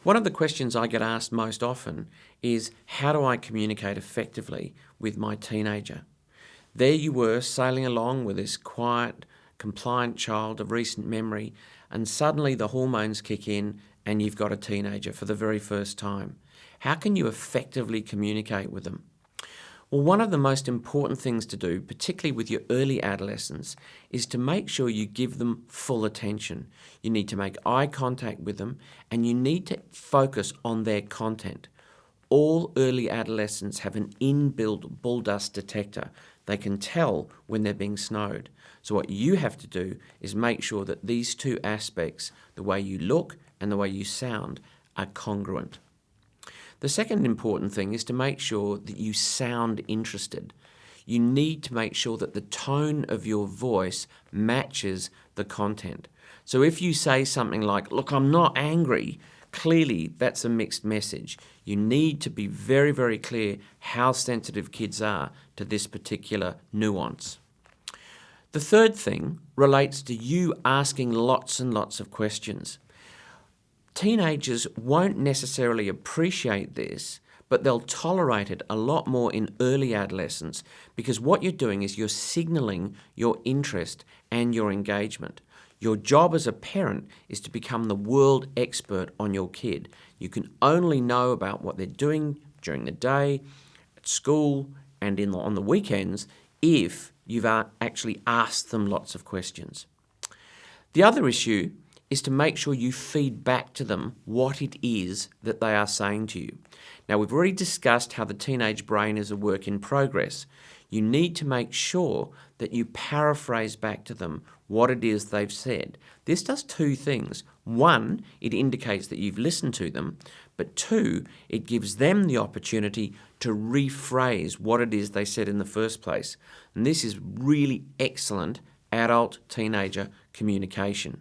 One of the questions I get asked most often is, how do I communicate effectively with my teenager? There you were, sailing along with this quiet, compliant child of recent memory, and suddenly the hormones kick in and you've got a teenager for the very first time. How can you effectively communicate with them? Well, one of the most important things to do, particularly with your early adolescents, is to make sure you give them full attention. You need to make eye contact with them and you need to focus on their content. All early adolescents have an inbuilt bull dust detector. They can tell when they're being snowed. So what you have to do is make sure that these two aspects, the way you look and the way you sound, are congruent. The second important thing is to make sure that you sound interested. You need to make sure that the tone of your voice matches the content. So if you say something like, "Look, I'm not angry," clearly that's a mixed message. You need to be very, very clear how sensitive kids are to this particular nuance. The third thing relates to you asking lots and lots of questions. Teenagers won't necessarily appreciate this, but they'll tolerate it a lot more in early adolescence because what you're doing is you're signaling your interest and your engagement. Your job as a parent is to become the world expert on your kid. You can only know about what they're doing during the day, at school, and on the weekends if you've actually asked them lots of questions. The other issue is to make sure you feed back to them what it is that they are saying to you. Now, we've already discussed how the teenage brain is a work in progress. You need to make sure that you paraphrase back to them what it is they've said. This does two things. One, it indicates that you've listened to them, but two, it gives them the opportunity to rephrase what it is they said in the first place. And this is really excellent adult-teenager communication.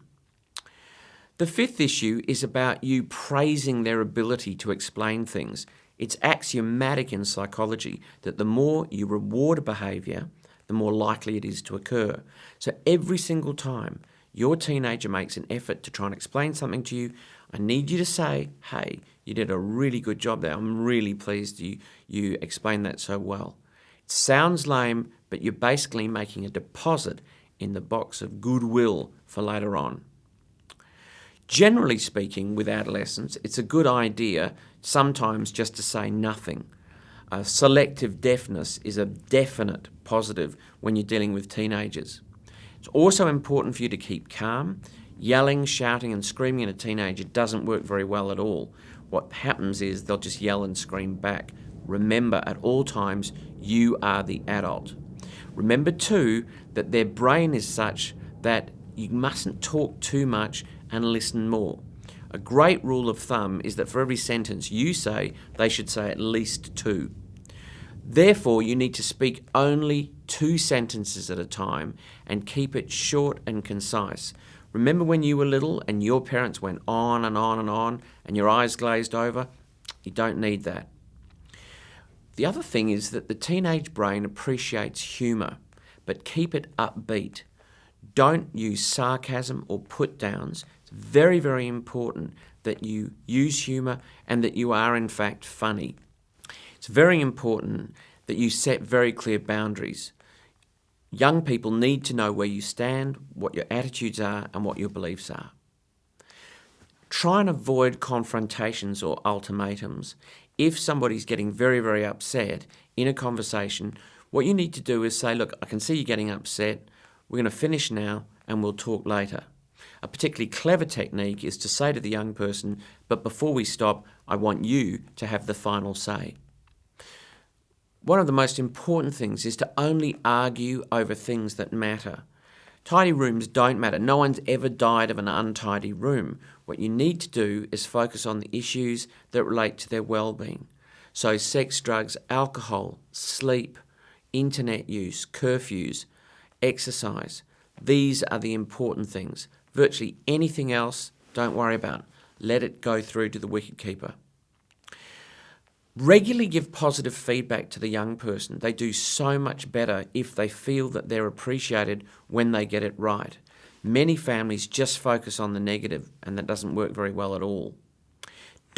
The fifth issue is about you praising their ability to explain things. It's axiomatic in psychology that the more you reward a behaviour, the more likely it is to occur. So every single time your teenager makes an effort to try and explain something to you, I need you to say, "Hey, you did a really good job there. I'm really pleased you explained that so well." It sounds lame, but you're basically making a deposit in the box of goodwill for later on. Generally speaking, with adolescents, it's a good idea sometimes just to say nothing. Selective deafness is a definite positive when you're dealing with teenagers. It's also important for you to keep calm. Yelling, shouting and screaming at a teenager doesn't work very well at all. What happens is they'll just yell and scream back. Remember, at all times, you are the adult. Remember too that their brain is such that you mustn't talk too much and listen more. A great rule of thumb is that for every sentence you say, they should say at least two. Therefore, you need to speak only 2 sentences at a time and keep it short and concise. Remember when you were little and your parents went on and on and on and your eyes glazed over? You don't need that. The other thing is that the teenage brain appreciates humour, but keep it upbeat. Don't use sarcasm or put-downs. It's very, very important that you use humour and that you are in fact funny. It's very important that you set very clear boundaries. Young people need to know where you stand, what your attitudes are and what your beliefs are. Try and avoid confrontations or ultimatums. If somebody's getting very, very upset in a conversation, what you need to do is say, "Look, I can see you getting upset. We're going to finish now and we'll talk later." A particularly clever technique is to say to the young person, "But before we stop, I want you to have the final say." One of the most important things is to only argue over things that matter. Tidy rooms don't matter. No one's ever died of an untidy room. What you need to do is focus on the issues that relate to their well-being. So sex, drugs, alcohol, sleep, internet use, curfews, exercise. These are the important things. Virtually anything else, don't worry about. Let it go through to the wicket keeper. Regularly give positive feedback to the young person. They do so much better if they feel that they're appreciated when they get it right. Many families just focus on the negative, and that doesn't work very well at all.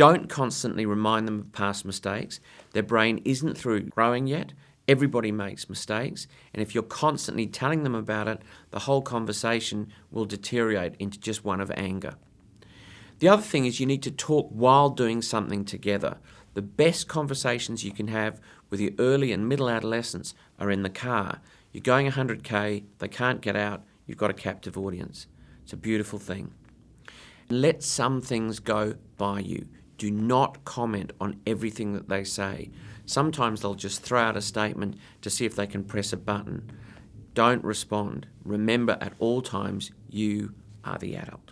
Don't constantly remind them of past mistakes. Their brain isn't through growing yet. Everybody makes mistakes, and if you're constantly telling them about it, the whole conversation will deteriorate into just one of anger. The other thing is you need to talk while doing something together. The best conversations you can have with your early and middle adolescents are in the car. You're going 100k, they can't get out, you've got a captive audience. It's a beautiful thing. Let some things go by you. Do not comment on everything that they say. Sometimes they'll just throw out a statement to see if they can press a button. Don't respond. Remember, at all times, you are the adult.